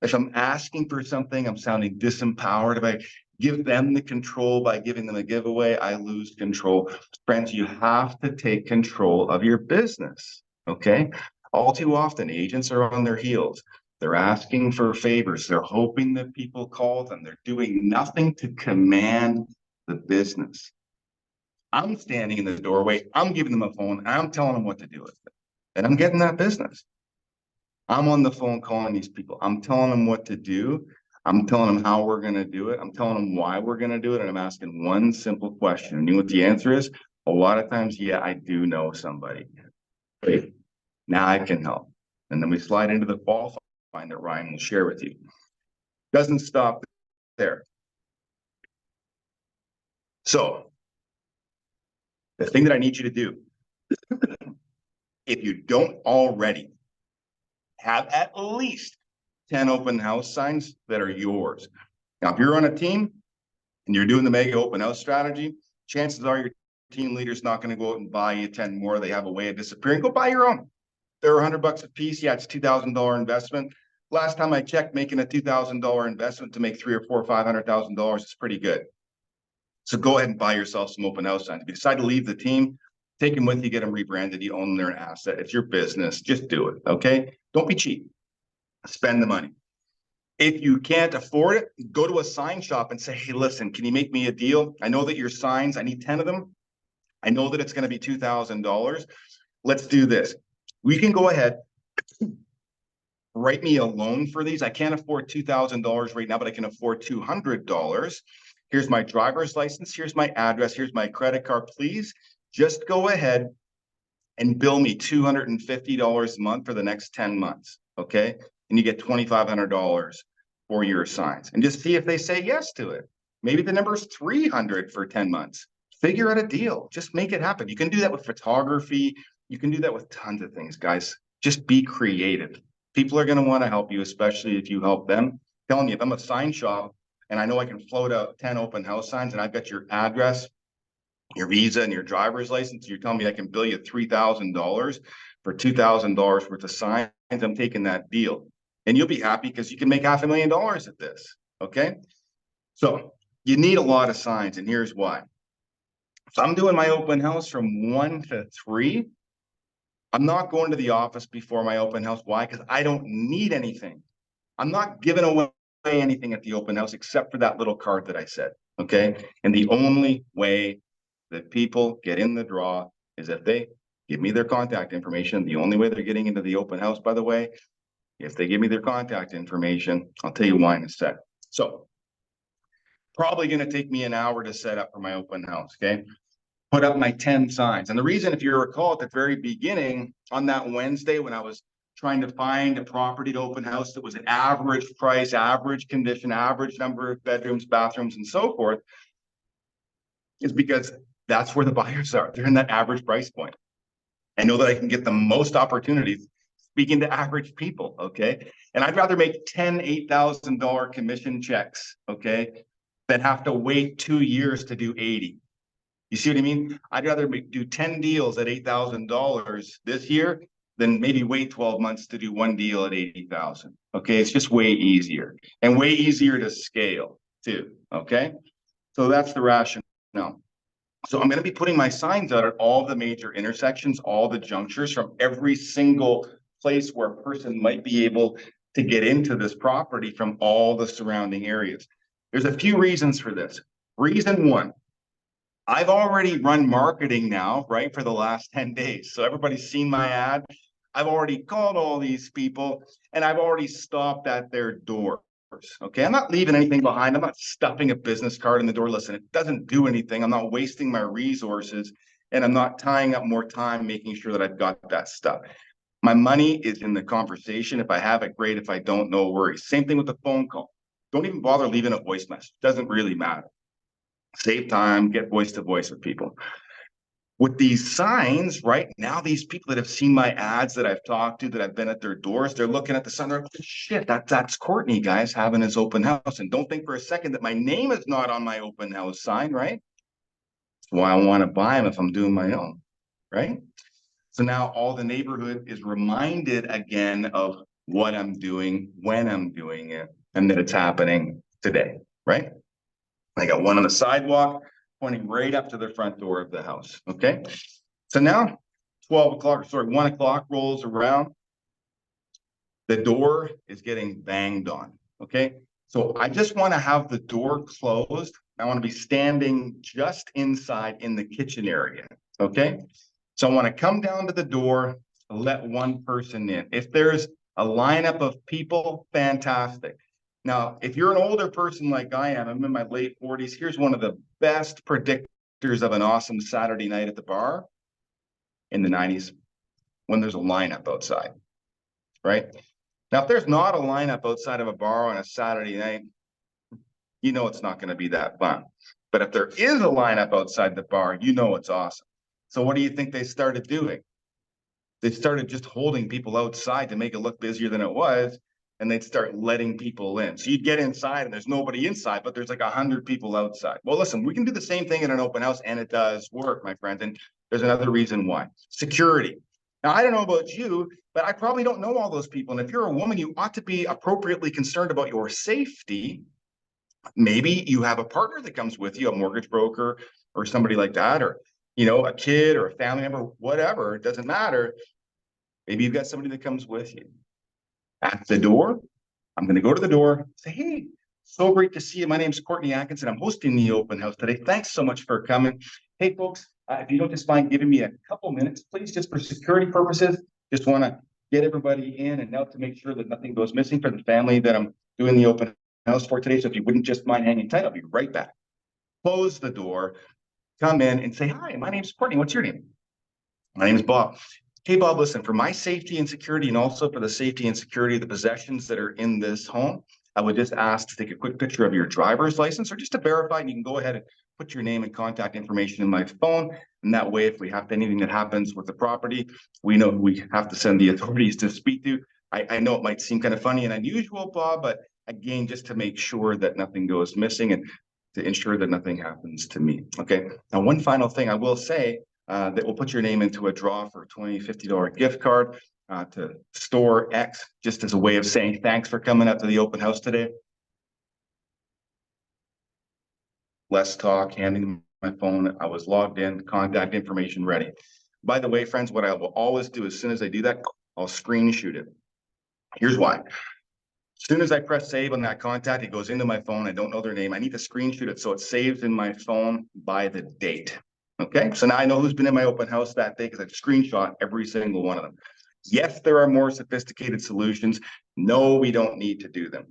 If I'm asking for something, I'm sounding disempowered. If I give them the control by giving them a giveaway, I lose control. Friends, you have to take control of your business. Okay. All too often, agents are on their heels. They're asking for favors. They're hoping that people call them. They're doing nothing to command the business. I'm standing in the doorway. I'm giving them a phone. I'm telling them what to do with it. And I'm getting that business. I'm on the phone calling these people. I'm telling them what to do. I'm telling them how we're going to do it. I'm telling them why we're going to do it. And I'm asking one simple question. And you know what the answer is? A lot of times, yeah, I do know somebody. Great. Now I can help. And then we slide into the qualifying that Ryan will share with you. Doesn't stop there. So the thing that I need you to do, if you don't already have at least 10 open house signs that are yours. Now, if you're on a team and you're doing the mega open house strategy, chances are your team leader's not going to go out and buy you 10 more. They have a way of disappearing. Go buy your own. They're $100 a piece. Yeah, it's $2,000 investment. Last time I checked, making a $2,000 investment to make $300,000 or $500,000 is pretty good. So go ahead and buy yourself some open house signs. If you decide to leave the team, take them with you, get them rebranded. You own their asset. It's your business. Just do it. Okay. Don't be cheap. Spend the money. If you can't afford it, go to a sign shop and say, hey, listen, can you make me a deal? I know that your signs, I need 10 of them. I know that it's going to be $2,000. Let's do this. We can go ahead, write me a loan for these. I can't afford $2,000 right now, but I can afford $200. Here's my driver's license. Here's my address. Here's my credit card. Please just go ahead and bill me $250 a month for the next 10 months. Okay. And you get $2,500 for your signs and just see if they say yes to it. Maybe the number is 300 for 10 months. Figure out a deal. Just make it happen. You can do that with photography. You can do that with tons of things, guys. Just be creative. People are going to want to help you, especially if you help them. I'm telling you, if I'm a sign shop and I know I can float out 10 open house signs and I've got your address, your visa, and your driver's license, you're telling me I can bill you $3,000 for $2,000 worth of signs, I'm taking that deal. And you'll be happy because you can make $500,000 at this. Okay. So you need a lot of signs, and here's why. If I'm doing my open house from 1 to 3, I'm not going to the office before my open house. Why? Because I don't need anything. I'm not giving away anything at the open house except for that little card that I said. Okay. And the only way that people get in the draw is if they give me their contact information. The only way they're getting into the open house, by the way, if they give me their contact information, I'll tell you why in a sec. So probably going to take me an hour to set up for my open house. Okay. Put up my 10 signs. And the reason, if you recall at the very beginning on that Wednesday, when I was trying to find a property to open house that was an average price, average condition, average number of bedrooms, bathrooms, and so forth, is because that's where the buyers are. They're in that average price point. I know that I can get the most opportunities speaking to average people. Okay. And I'd rather make 10 $8,000 commission checks. Okay. Than have to wait 2 years to do 80. You see what I mean? I'd rather do 10 deals at $8,000 this year than maybe wait 12 months to do one deal at 80,000. Okay. It's just way easier and way easier to scale too. Okay. So that's the rationale. So I'm going to be putting my signs out at all the major intersections, all the junctures from every single place where a person might be able to get into this property from all the surrounding areas. There's a few reasons for this. Reason one, I've already run marketing now, right, for the last 10 days. So everybody's seen my ad. I've already called all these people and I've already stopped at their door. Okay, I'm not leaving anything behind. I'm not stuffing a business card in the door. Listen, it doesn't do anything. I'm not wasting my resources, and I'm not tying up more time making sure that I've got that stuff. My money is in the conversation. If I have it, great. If I don't, no worries. Same thing with the phone call. Don't even bother leaving a voice message. Doesn't really matter. Save time, get voice to voice with people. With these signs, right now, these people that have seen my ads that I've talked to, that I've been at their doors, they're looking at the sign. They're like, shit, that's Courtney, guys, having his open house. And don't think for a second that my name is not on my open house sign, right? That's why I want to buy them if I'm doing my own, right? So now all the neighborhood is reminded again of what I'm doing, when I'm doing it, and that it's happening today, right? I got one on the sidewalk pointing right up to the front door of the house. Okay. So now 1 o'clock rolls around. The door is getting banged on. Okay. So I just want to have the door closed. I want to be standing just inside in the kitchen area. Okay. So I want to come down to the door, let one person in. If there's a lineup of people, fantastic. Now, if you're an older person like I am, I'm in my late 40s, here's one of the best predictors of an awesome Saturday night at the bar in the 90s, when there's a lineup outside, right? Now, if there's not a lineup outside of a bar on a Saturday night, you know it's not going to be that fun. But if there is a lineup outside the bar, you know it's awesome. So what do you think they started doing? They started just holding people outside to make it look busier than it was, and they'd start letting people in. So you'd get inside and there's nobody inside, but there's like 100 people outside. Well, listen, we can do the same thing in an open house, and it does work, my friend. And there's another reason why. Security. Now, I don't know about you, but I probably don't know all those people. And if you're a woman, you ought to be appropriately concerned about your safety. Maybe you have a partner that comes with you, a mortgage broker or somebody like that, or a kid or a family member, whatever, it doesn't matter. Maybe you've got somebody that comes with you. At the door, I'm going to go to the door, say, hey, so great to see you. My name's Courtney Atkinson. I'm hosting the open house today. Thanks so much for coming. Hey, folks, if you don't just mind giving me a couple minutes, please, just for security purposes, just want to get everybody in and out to make sure that nothing goes missing for the family that I'm doing the open house for today. So if you wouldn't just mind hanging tight, I'll be right back. Close the door, come in and say, hi, my name's Courtney. What's your name? My name is Bob. Hey, Bob, listen, for my safety and security, and also for the safety and security of the possessions that are in this home, I would just ask to take a quick picture of your driver's license, or just to verify, and you can go ahead and put your name and contact information in my phone. And that way, if we have anything that happens with the property, we know who we have to send the authorities to speak to. I know it might seem kind of funny and unusual, Bob, but again, just to make sure that nothing goes missing and to ensure that nothing happens to me. Okay. Now, one final thing I will say, that will put your name into a draw for a $20, $50 gift card to store X, just as a way of saying thanks for coming out to the open house today. Less talk, handing them my phone. I was logged in, contact information ready. By the way, friends, what I will always do as soon as I do that, I'll screenshot it. Here's why. As soon as I press save on that contact, it goes into my phone. I don't know their name. I need to screenshot it so it saves in my phone by the date. Okay, so now I know who's been in my open house that day because I've screenshot every single one of them. Yes, there are more sophisticated solutions. No, we don't need to do them.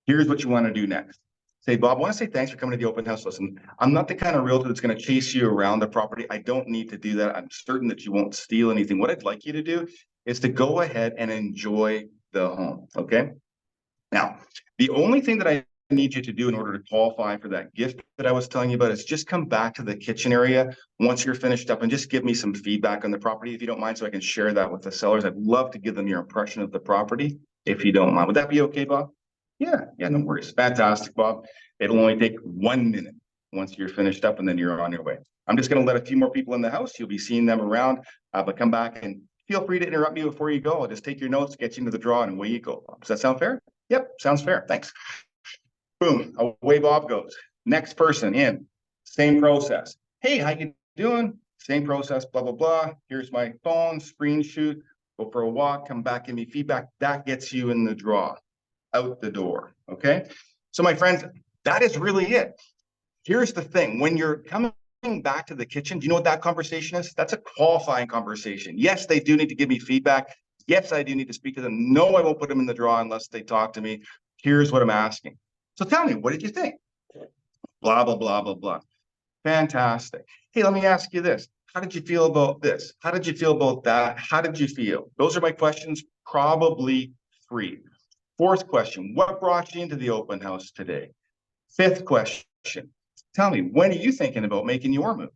Here's what you want to do next. Say, Bob, I want to say thanks for coming to the open house. Listen, I'm not the kind of realtor that's going to chase you around the property. I don't need to do that. I'm certain that you won't steal anything. What I'd like you to do is to go ahead and enjoy the home. Okay. Now, the only thing that I need you to do in order to qualify for that gift that I was telling you about is just come back to the kitchen area once you're finished up and just give me some feedback on the property, if you don't mind, so I can share that with the sellers. I'd love to give them your impression of the property, if you don't mind. Would that be okay, Bob? Yeah, no worries. Fantastic, Bob. It'll only take 1 minute once you're finished up, and then you're on your way. I'm just going to let a few more people in the house. You'll be seeing them around, but come back and feel free to interrupt me before you go. I'll just take your notes, get you into the draw, and away you go. Does that sound fair? Yep, sounds fair. Thanks. Boom, away Bob goes. Next person in, same process. Hey, how you doing? Same process, blah, blah, blah. Here's my phone, screenshot, go for a walk, come back, give me feedback. That gets you in the draw, out the door, okay? So my friends, that is really it. Here's the thing. When you're coming back to the kitchen, do you know what that conversation is? That's a qualifying conversation. Yes, they do need to give me feedback. Yes, I do need to speak to them. No, I won't put them in the draw unless they talk to me. Here's what I'm asking. So tell me, what did you think? Blah, blah, blah, blah, blah. Fantastic. Hey, let me ask you this. How did you feel about this? How did you feel about that? How did you feel? Those are my questions, probably 3. Fourth question, what brought you into the open house today? Fifth question, tell me, when are you thinking about making your move?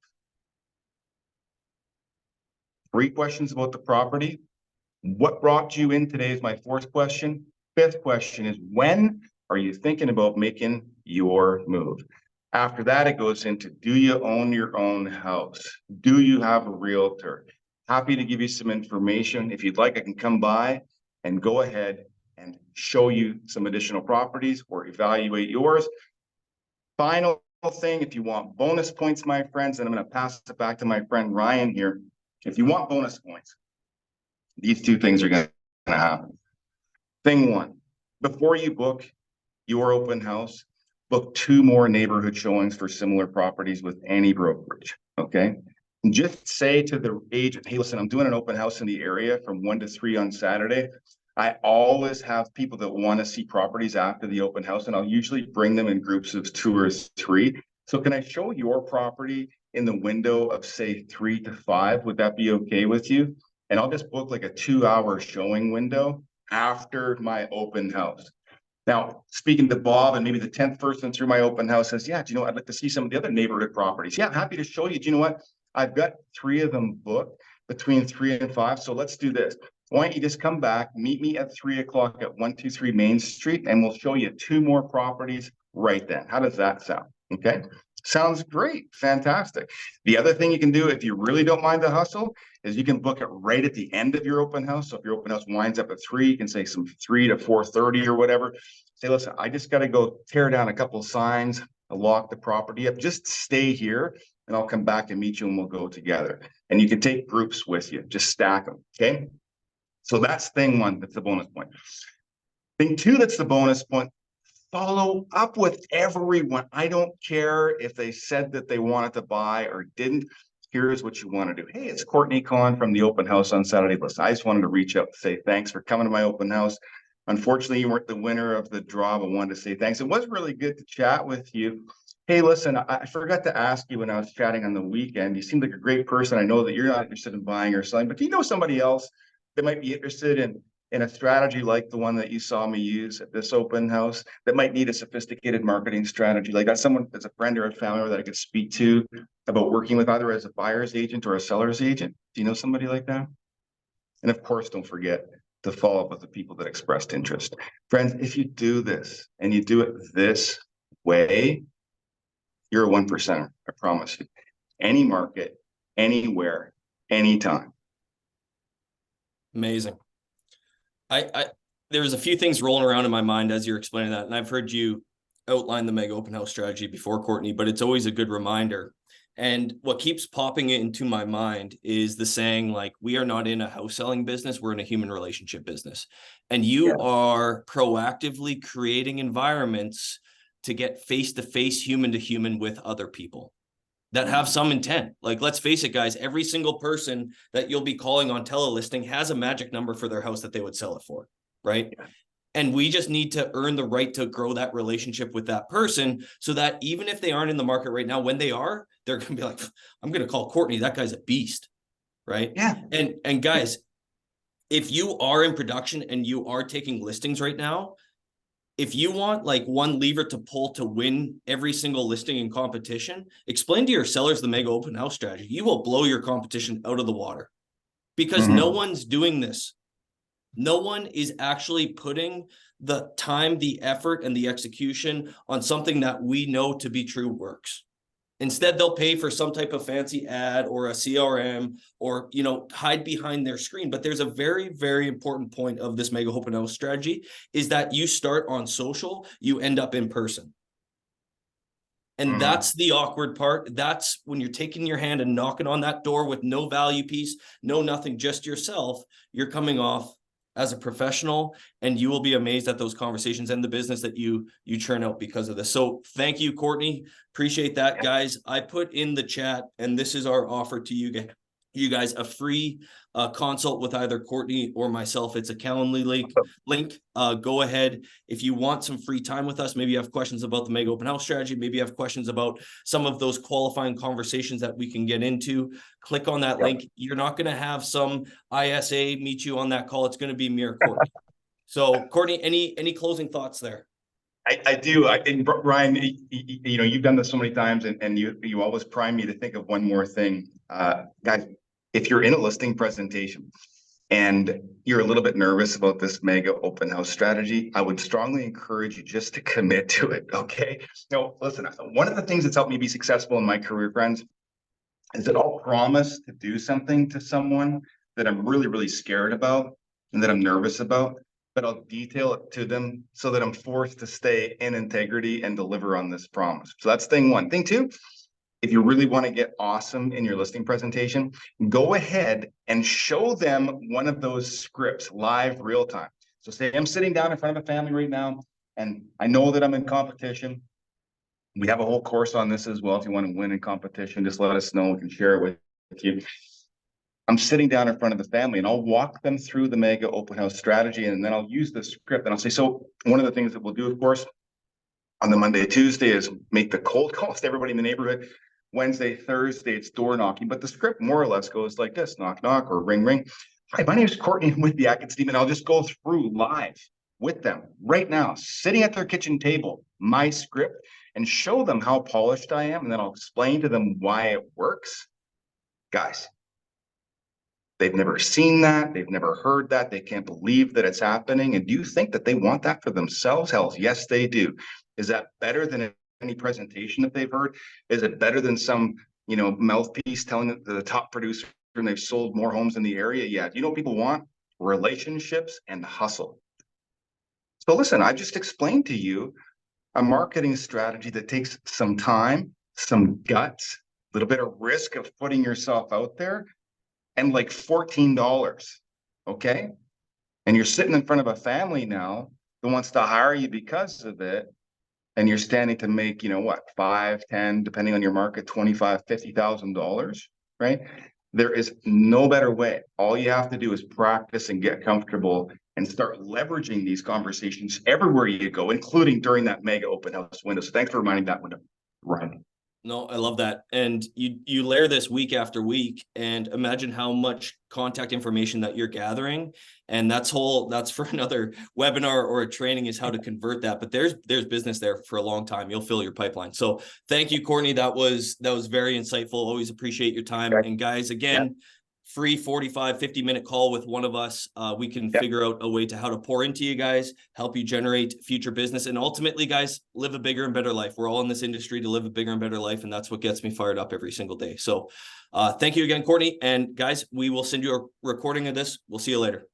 3 questions about the property. What brought you in today is my 4th question. 5th question is, when are you thinking about making your move? After that, it goes into, do you own your own house? Do you have a realtor? Happy to give you some information. If you'd like, I can come by and go ahead and show you some additional properties or evaluate yours. Final thing, if you want bonus points, my friends, and I'm going to pass it back to my friend Ryan here. If you want bonus points, these 2 things are going to happen. Thing 1, before you book your open house, book 2 more neighborhood showings for similar properties with any brokerage, okay? And just say to the agent, hey, listen, I'm doing an open house in the area from 1 to 3 on Saturday. I always have people that want to see properties after the open house, and I'll usually bring them in groups of 2 or 3. So can I show your property in the window of, say, 3 to 5? Would that be okay with you? And I'll just book like a 2-hour showing window after my open house. Now, speaking to Bob, and maybe the 10th person through my open house says, yeah, do you know, I'd like to see some of the other neighborhood properties. Yeah, I'm happy to show you. Do you know what? I've got 3 of them booked between 3 and 5. So let's do this. Why don't you just come back, meet me at 3 o'clock at 123 Main Street, and we'll show you 2 more properties right then. How does that sound? Okay. Sounds great. Fantastic. The other thing you can do, if you really don't mind the hustle, is you can book it right at the end of your open house. So if your open house winds up at 3, you can say some 3 to 4:30 or whatever. Say, listen, I just got to go tear down a couple of signs, lock the property up. Just stay here and I'll come back and meet you and we'll go together. And you can take groups with you, just stack them. Okay. So that's thing 1. That's the bonus point. Thing 2, that's the bonus point. Follow up with everyone. I don't care if they said that they wanted to buy or didn't. Here's what you want to do. Hey, it's Courtney Kahn from the open house on Saturday. Listen, I just wanted to reach out and say thanks for coming to my open house. Unfortunately, you weren't the winner of the draw, but wanted to say thanks. It was really good to chat with you. Hey, listen, I forgot to ask you when I was chatting on the weekend. You seemed like a great person. I know that you're not interested in buying or selling, but do you know somebody else that might be interested in a strategy like the one that you saw me use at this open house that might need a sophisticated marketing strategy like that? Someone that's a friend or a family member that I could speak to about working with either as a buyer's agent or a seller's agent. Do you know somebody like that? And of course, don't forget to follow up with the people that expressed interest. Friends, if you do this and you do it this way, you're a 1%er, I promise you. Any market, anywhere, anytime. Amazing. There was a few things rolling around in my mind as you're explaining that, and I've heard you outline the mega open house strategy before, Courtney, but it's always a good reminder. And what keeps popping into my mind is the saying, like, we are not in a house selling business, we're in a human relationship business. And you are proactively creating environments to get face-to-face, human-to-human with other people that have some intent. Like, let's face it, guys, every single person that you'll be calling on telelisting has a magic number for their house that they would sell it for, right? Yeah. And we just need to earn the right to grow that relationship with that person so that even if they aren't in the market right now, when they are, they're going to be like, I'm going to call Courtney. That guy's a beast, right? Yeah. And guys, if you are in production and you are taking listings right now, if you want like one lever to pull to win every single listing in competition, explain to your sellers the mega open house strategy. You will blow your competition out of the water because no one's doing this. No one is actually putting the time, the effort, and the execution on something that we know to be true works. Instead, they'll pay for some type of fancy ad or a CRM or, hide behind their screen. But there's a very, very important point of this mega open house strategy is that you start on social, you end up in person. And that's the awkward part. That's when you're taking your hand and knocking on that door with no value piece, no nothing, just yourself. You're coming off as a professional, and you will be amazed at those conversations and the business that you churn out because of this. So thank you, Courtney. Appreciate that, guys. I put in the chat, and this is our offer to you you guys a free consult with either Courtney or myself. It's a Calendly link. Go ahead. If you want some free time with us, maybe you have questions about the mega open house strategy, maybe you have questions about some of those qualifying conversations that we can get into, click on that link. You're not going to have some ISA meet you on that call. It's going to be me or Courtney. So Courtney, any closing thoughts there? I do. And Ryan, you know, you've done this so many times, and you always prime me to think of one more thing. Guys, if you're in a listing presentation and you're a little bit nervous about this mega open house strategy, I would strongly encourage you just to commit to it. Okay. No, listen, one of the things that's helped me be successful in my career, friends, is that I'll promise to do something to someone that I'm really, really scared about and that I'm nervous about, but I'll detail it to them so that I'm forced to stay in integrity and deliver on this promise. So that's thing one. Thing two, if you really want to get awesome in your listing presentation, go ahead and show them one of those scripts live, real time. So say I'm sitting down in front of a family right now, and I know that I'm in competition. We have a whole course on this as well. If you want to win in competition, just let us know. We can share it with you. I'm sitting down in front of the family and I'll walk them through the mega open house strategy, and then I'll use the script and I'll say, so one of the things that we'll do, of course, on the Monday, Tuesday is make the cold calls to everybody in the neighborhood. Wednesday, Thursday, it's door knocking, but the script more or less goes like this: knock, knock, or ring, ring. Hi, my name is Courtney. I'm with the Atkinson team, and I'll just go through live with them right now, sitting at their kitchen table, my script, and show them how polished I am. And then I'll explain to them why it works. Guys, they've never seen that. They've never heard that. They can't believe that it's happening. And do you think that they want that for themselves? Hell, yes, they do. Is that better than any presentation that they've heard? Is it better than some, you know, mouthpiece telling that the top producer and they've sold more homes in the area? Yeah. Do you know what people want? Relationships and hustle. So listen, I just explained to you a marketing strategy that takes some time, some guts, a little bit of risk of putting yourself out there, and like $14. Okay. And you're sitting in front of a family now that wants to hire you because of it. And you're standing to make, you know, what, 5, 10, depending on your market, $25,000, $50,000, right? There is no better way. All you have to do is practice and get comfortable and start leveraging these conversations everywhere you go, including during that mega open house window. So thanks for reminding that window, Ryan. No, I love that. And you layer this week after week, and imagine how much contact information that you're gathering. And that's for another webinar or a training, is how to convert that. But there's business there for a long time. You'll fill your pipeline. So thank you, Courtney. That was very insightful. Always appreciate your time. Okay. And guys, again, free 45-50-minute call with one of us. We can figure out a way to how to pour into you guys, help you generate future business, and ultimately, guys, live a bigger and better life. We're all in this industry to live a bigger and better life, and that's what gets me fired up every single day. So thank you again, Courtney. And guys, we will send you a recording of this. We'll see you later.